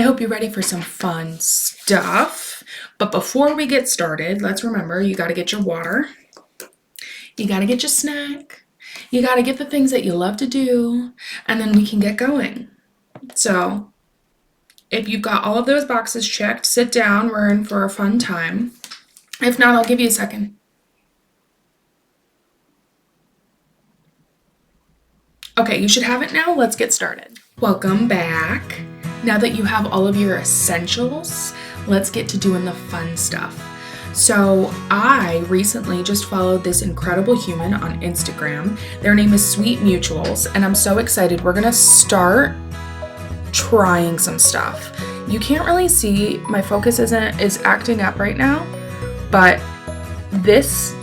I hope you're ready for some fun stuff. But before we get started, let's remember you got to get your water. You got to get your snack. You got to get the things that you love to do. And then we can get going. So if you've got all of those boxes checked, sit down. We're in for a fun time. If not, I'll give you a second. Okay, you should have it now. Let's get started. Welcome back. Now that you have all of your essentials, let's get to doing the fun stuff. So I recently just followed this incredible human on Instagram. Their name is Sweet Mutuals, and I'm so excited. We're gonna start trying some stuff. You can't really see, my focus is acting up right now, but this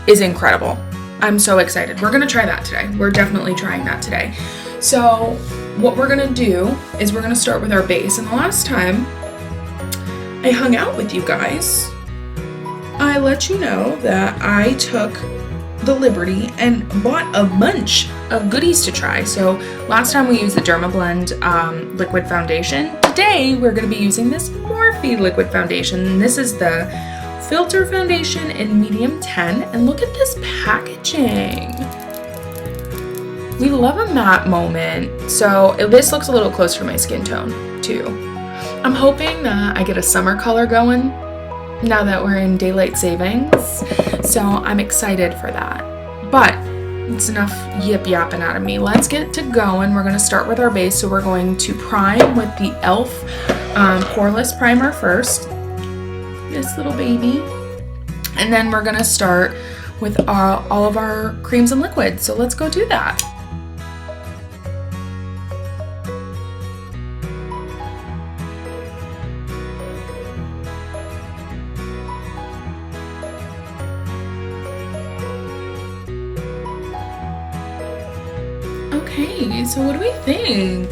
is incredible. I'm so excited. We're gonna try that today. We're definitely trying that today. So what we're gonna do is we're gonna start with our base. And the last time I hung out with you guys, I let you know that I took the liberty and bought a bunch of goodies to try. So last time we used the Dermablend liquid foundation. Today we're gonna be using this Morphe liquid foundation. This is the Filter Foundation in medium 10, and look at this packaging. We love a matte moment, so this looks a little close to my skin tone too. I'm hoping that I get a summer color going now that we're in daylight savings, so I'm excited for that. But it's enough yip yapping out of me. Let's get to going. We're going to start with our base, so we're going to prime with the e.l.f. Poreless Primer first. This little baby, and then we're gonna start with all of our creams and liquids, so let's go do that. Okay, so what do we think?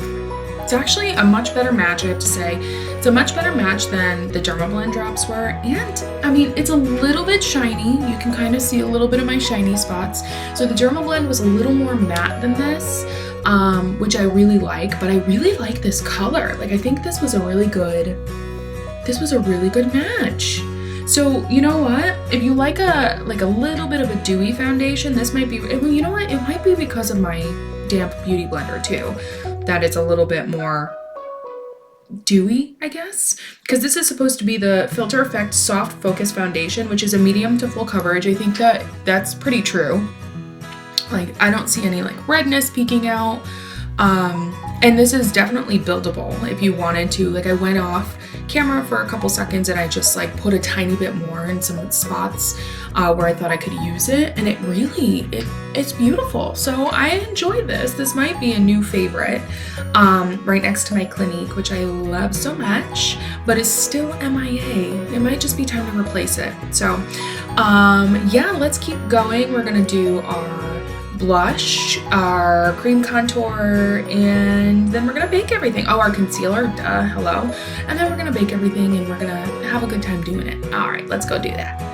It's actually a much better match, I have to say. It's a much better match than the Dermablend drops were, and I mean, it's a little bit shiny. You can kind of see a little bit of my shiny spots. So the Dermablend was a little more matte than this, which I really like, but I really like this color. Like, I think this was a really good match. So you know what? If you like a little bit of a dewy foundation, this might be, you know what? It might be because of my damp beauty blender too, that it's a little bit more dewy, I guess, because this is supposed to be the Filter Effect Soft Focus Foundation, which is a medium to full coverage. I think that's pretty true. Like, I don't see any like redness peeking out, and this is definitely buildable if you wanted to. Like, I went off camera for a couple seconds and I just like put a tiny bit more in some spots where I thought I could use it, and it's beautiful. So I enjoy this. This might be a new favorite, right next to my Clinique, which I love so much, but is still MIA. It might just be time to replace it. So yeah, let's keep going. We're gonna do our blush, our cream contour, and then we're gonna bake everything. Oh, our concealer, duh, hello. And then we're gonna bake everything and we're gonna have a good time doing it. All right, let's go do that.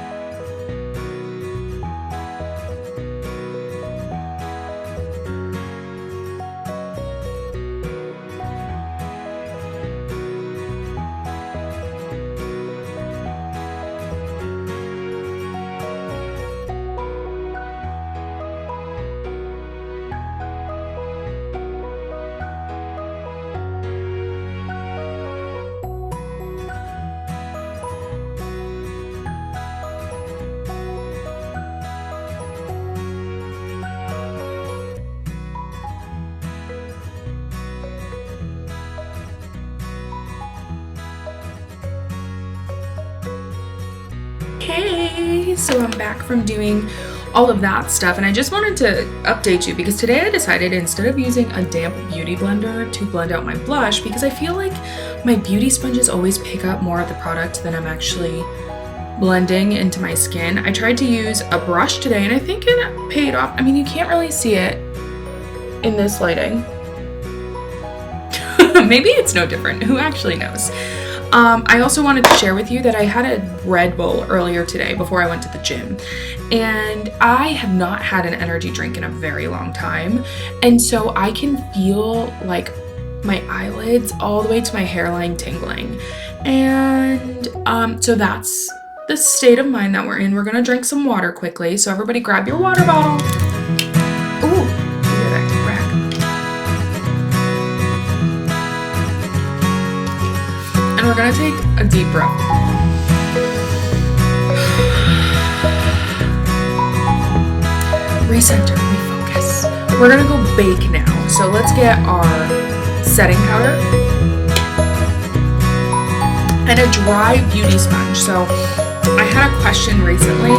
Hey, so I'm back from doing all of that stuff, and I just wanted to update you because today I decided, instead of using a damp beauty blender to blend out my blush, because I feel like my beauty sponges always pick up more of the product than I'm actually blending into my skin, I tried to use a brush today, and I think it paid off. I mean, you can't really see it in this lighting. Maybe it's no different. Who actually knows? I also wanted to share with you that I had a Red Bull earlier today before I went to the gym, and I have not had an energy drink in a very long time, and so I can feel like my eyelids all the way to my hairline tingling. And so that's the state of mind that we're in. We're gonna drink some water quickly. So everybody grab your water bottle. Ooh, hear that crack. And we're gonna take a deep breath. Recenter, refocus. We're gonna go bake now. So let's get our setting powder and a dry beauty sponge. So I had a question recently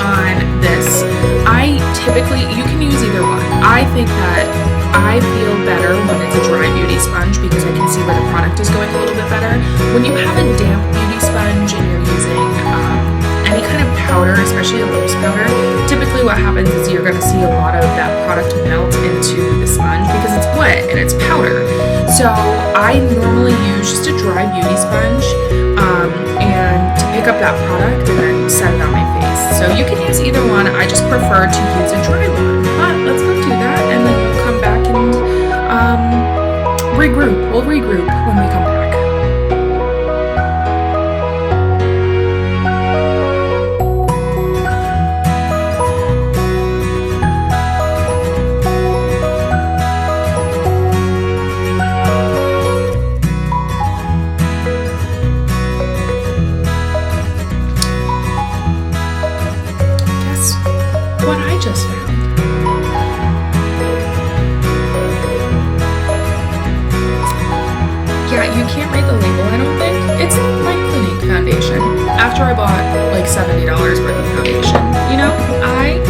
on this. I typically, you can use either one. I think that I feel better when it's a dry beauty sponge because I can see where the product is going a little bit better. When you have a damp beauty sponge and you're using any kind of powder, especially a loose powder, typically what happens is you're going to see a lot of that product melt into the sponge because it's wet and it's powder. So I normally use just a dry beauty sponge and to pick up that product and then set it on my face. So you can use either one. I just prefer to use a dry one. But let's go do that and then we'll come back and regroup. We'll regroup when we come back. What I just found. Yeah, you can't read the label, I don't think. It's my Clinique foundation. After I bought like $70 worth of foundation, you know, I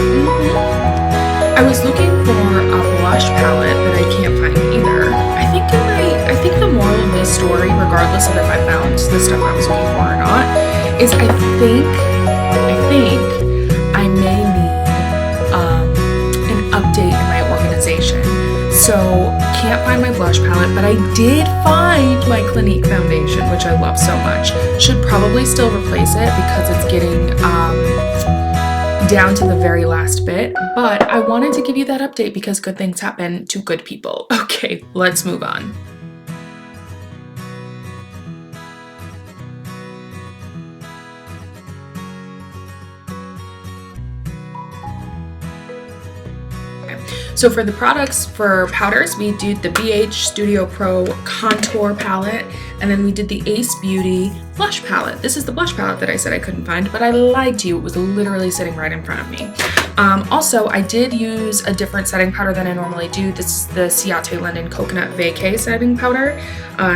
was looking for a blush palette that I can't find either. I think the moral of this story, regardless of if I found the stuff I was looking for or not, is I think I may need an update in my organization. So can't find my blush palette, but I did find my Clinique foundation, which I love so much. Should probably still replace it because it's getting down to the very last bit, but I wanted to give you that update because good things happen to good people. Okay, let's move on. So for the products, for powders, we did the BH Studio Pro Contour Palette, and then we did the Ace Beauty Blush Palette. This is the blush palette that I said I couldn't find, but I lied to you. It was literally sitting right in front of me. Also, I did use a different setting powder than I normally do. This is the Ciate London Coconut Vacay setting powder.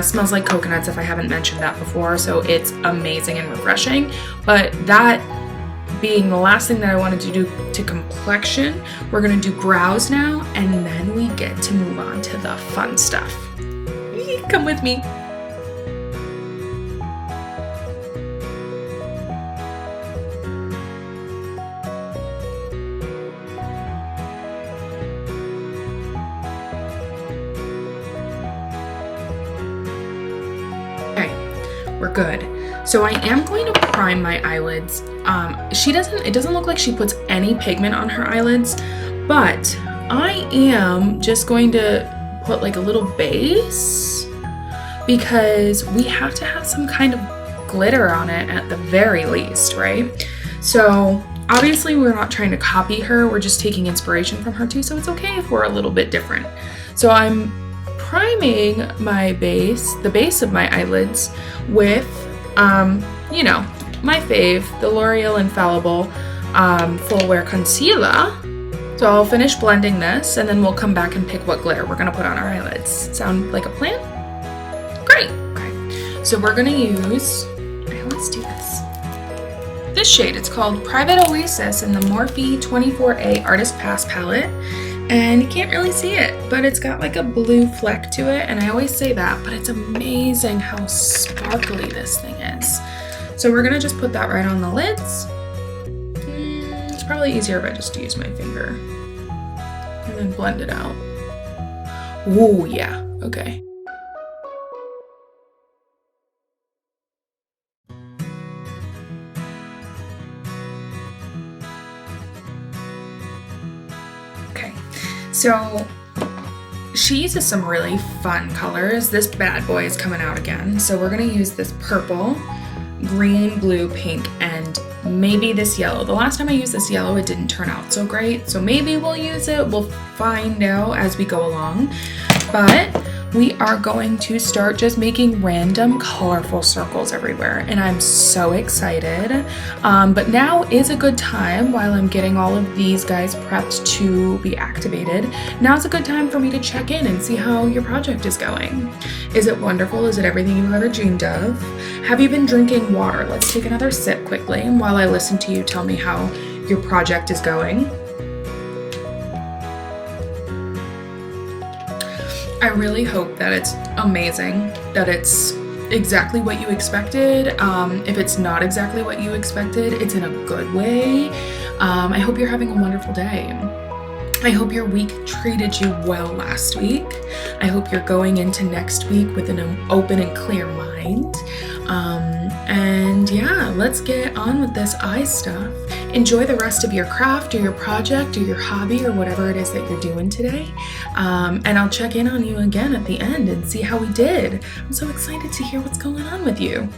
Smells like coconuts if I haven't mentioned that before, so it's amazing and refreshing. But that being the last thing that I wanted to do to complexion, we're gonna do brows now, and then we get to move on to the fun stuff. Come with me. Okay, we're good. So I am going to prime my eyelids. It doesn't look like she puts any pigment on her eyelids, but I am just going to put like a little base because we have to have some kind of glitter on it at the very least, right? So obviously we're not trying to copy her, we're just taking inspiration from her too, so it's okay if we're a little bit different. So I'm priming my base, the base of my eyelids with you know, my fave, the L'Oreal Infallible Full Wear Concealer. So I'll finish blending this and then we'll come back and pick what glitter we're gonna put on our eyelids. Sound like a plan? Great. Okay. So we're gonna use, let's do this shade. It's called Private Oasis in the Morphe 24A Artist Pass palette. And you can't really see it, but it's got like a blue fleck to it. And I always say that, but it's amazing how sparkly this thing is. So we're gonna just put that right on the lids. It's probably easier if I just use my finger and then blend it out. Ooh, yeah, okay. Okay, so she uses some really fun colors. This bad boy is coming out again. So we're gonna use this purple, green, blue, pink, and maybe this yellow. The last time I used this yellow, it didn't turn out so great. So maybe we'll use it. We'll find out as we go along. But we are going to start just making random colorful circles everywhere, and I'm so excited. But now is a good time, while I'm getting all of these guys prepped to be activated, now's a good time for me to check in and see how your project is going. Is it wonderful? Is it everything you've ever dreamed of? Have you been drinking water? Let's take another sip quickly while I listen to you tell me how your project is going. I really hope that it's amazing, that it's exactly what you expected. If it's not exactly what you expected, it's in a good way. I hope you're having a wonderful day. I hope your week treated you well last week. I hope you're going into next week with an open and clear mind. And yeah, let's get on with this eye stuff. Enjoy the rest of your craft or your project or your hobby or whatever it is that you're doing today. And I'll check in on you again at the end and see how we did. I'm so excited to hear what's going on with you.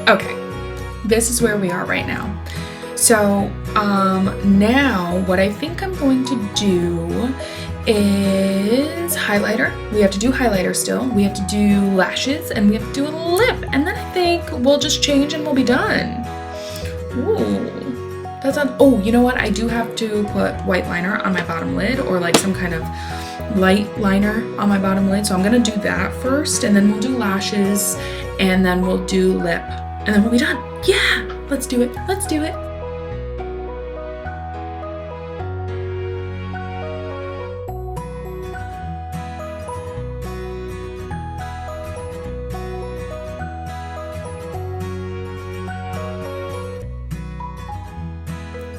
Okay, this is where we are right now. So now what I think I'm going to do is highlighter. We have to do highlighter still. We have to do lashes, and we have to do a lip. And then I think we'll just change and we'll be done. Ooh, that's not, oh, you know what? I do have to put white liner on my bottom lid, or like some kind of light liner on my bottom lid. So I'm gonna do that first, and then we'll do lashes, and then we'll do lip. And then we'll be done. Yeah, let's do it. Let's do it.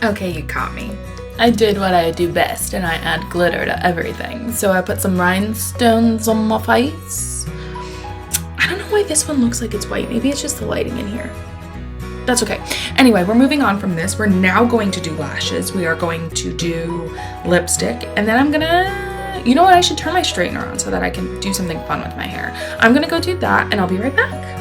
Okay, you caught me. I did what I do best, and I add glitter to everything. So I put some rhinestones on my face. I don't know why this one looks like it's white. Maybe it's just the lighting in here. That's okay. Anyway, we're moving on from this. We're now going to do lashes. We are going to do lipstick. And then I'm gonna, you know what? I should turn my straightener on so that I can do something fun with my hair. I'm gonna go do that, and I'll be right back.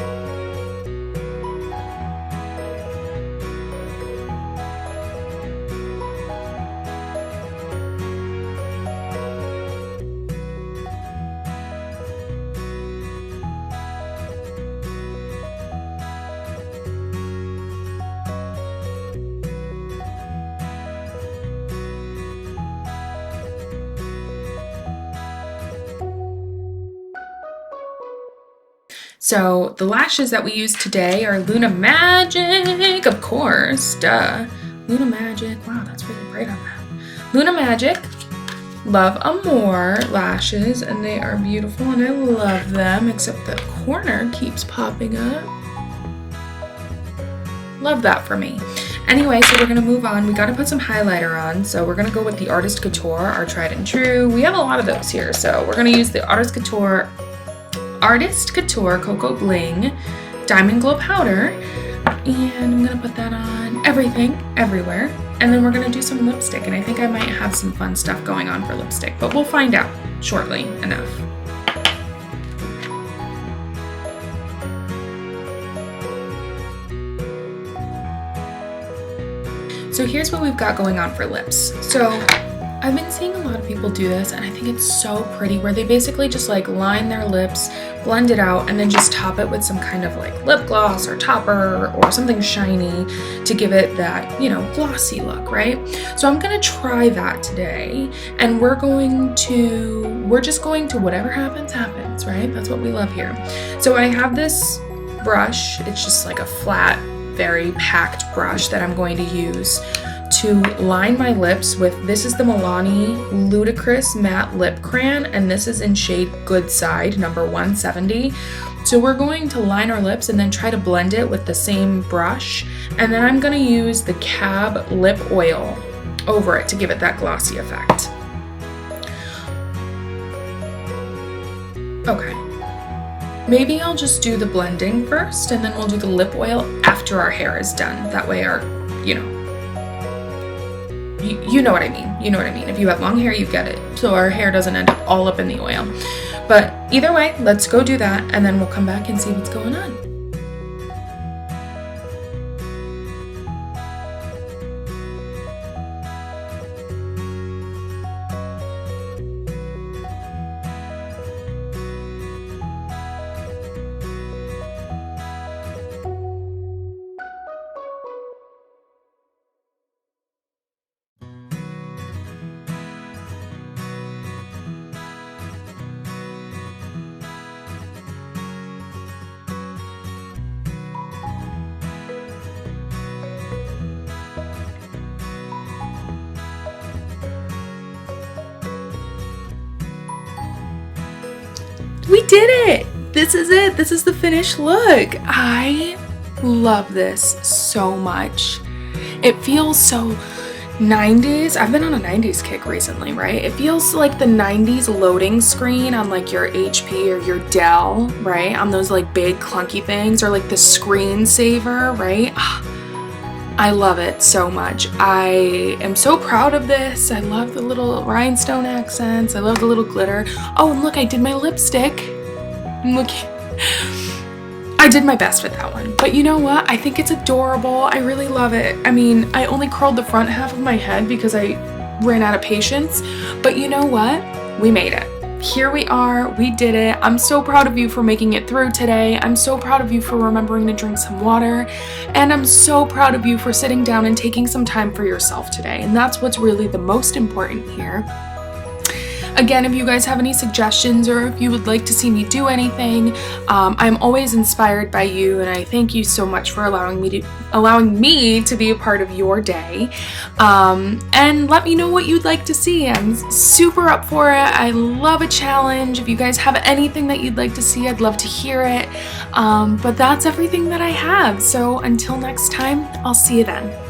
So the lashes that we use today are Luna Magic, of course, duh. Luna Magic, wow, that's really bright on that. Luna Magic Love Amour lashes, and they are beautiful, and I love them, except the corner keeps popping up. Love that for me. Anyway, so we're gonna move on. We gotta put some highlighter on, so we're gonna go with the Artist Couture, our tried and true. We have a lot of those here, so we're gonna use the Artist Couture Artist Couture Cocoa Bling Diamond Glow Powder, and I'm gonna put that on everything, everywhere, and then we're gonna do some lipstick, and I think I might have some fun stuff going on for lipstick, but we'll find out shortly enough. So here's what we've got going on for lips. So I've been seeing a lot of people do this, and I think it's so pretty, where they basically just like line their lips, blend it out, and then just top it with some kind of like lip gloss or topper or something shiny to give it that, you know, glossy look, right? So I'm gonna try that today, and we're just going to whatever happens, happens, right? That's what we love here. So I have this brush. It's just like a flat, very packed brush that I'm going to use to line my lips with. This is the Milani Ludicrous Matte Lip Crayon, and this is in shade Good Side, number 170. So we're going to line our lips and then try to blend it with the same brush, and then I'm gonna use the Cab Lip Oil over it to give it that glossy effect. Okay. Maybe I'll just do the blending first, and then we'll do the lip oil after our hair is done. That way our, you know what I mean. You know what I mean. If you have long hair, you get it. So our hair doesn't end up all up in the oil. But either way, let's go do that, and then we'll come back and see what's going on. We did it! This is it. This is the finished look. I love this so much. It feels so 90s. I've been on a 90s kick recently, right? It feels like the 90s loading screen on like your HP or your Dell, right? On those like big clunky things, or like the screensaver, right? I love it so much. I am so proud of this. I love the little rhinestone accents. I love the little glitter. Oh, and look, I did my lipstick. Look, I did my best with that one. But you know what? I think it's adorable. I really love it. I mean, I only curled the front half of my head because I ran out of patience. But you know what? We made it. Here we are. We did it. I'm so proud of you for making it through today. I'm so proud of you for remembering to drink some water. And I'm so proud of you for sitting down and taking some time for yourself today. And that's what's really the most important here. Again, if you guys have any suggestions or if you would like to see me do anything, I'm always inspired by you, and I thank you so much for allowing me to be a part of your day. And let me know what you'd like to see. I'm super up for it. I love a challenge. If you guys have anything that you'd like to see, I'd love to hear it. But that's everything that I have. So until next time, I'll see you then.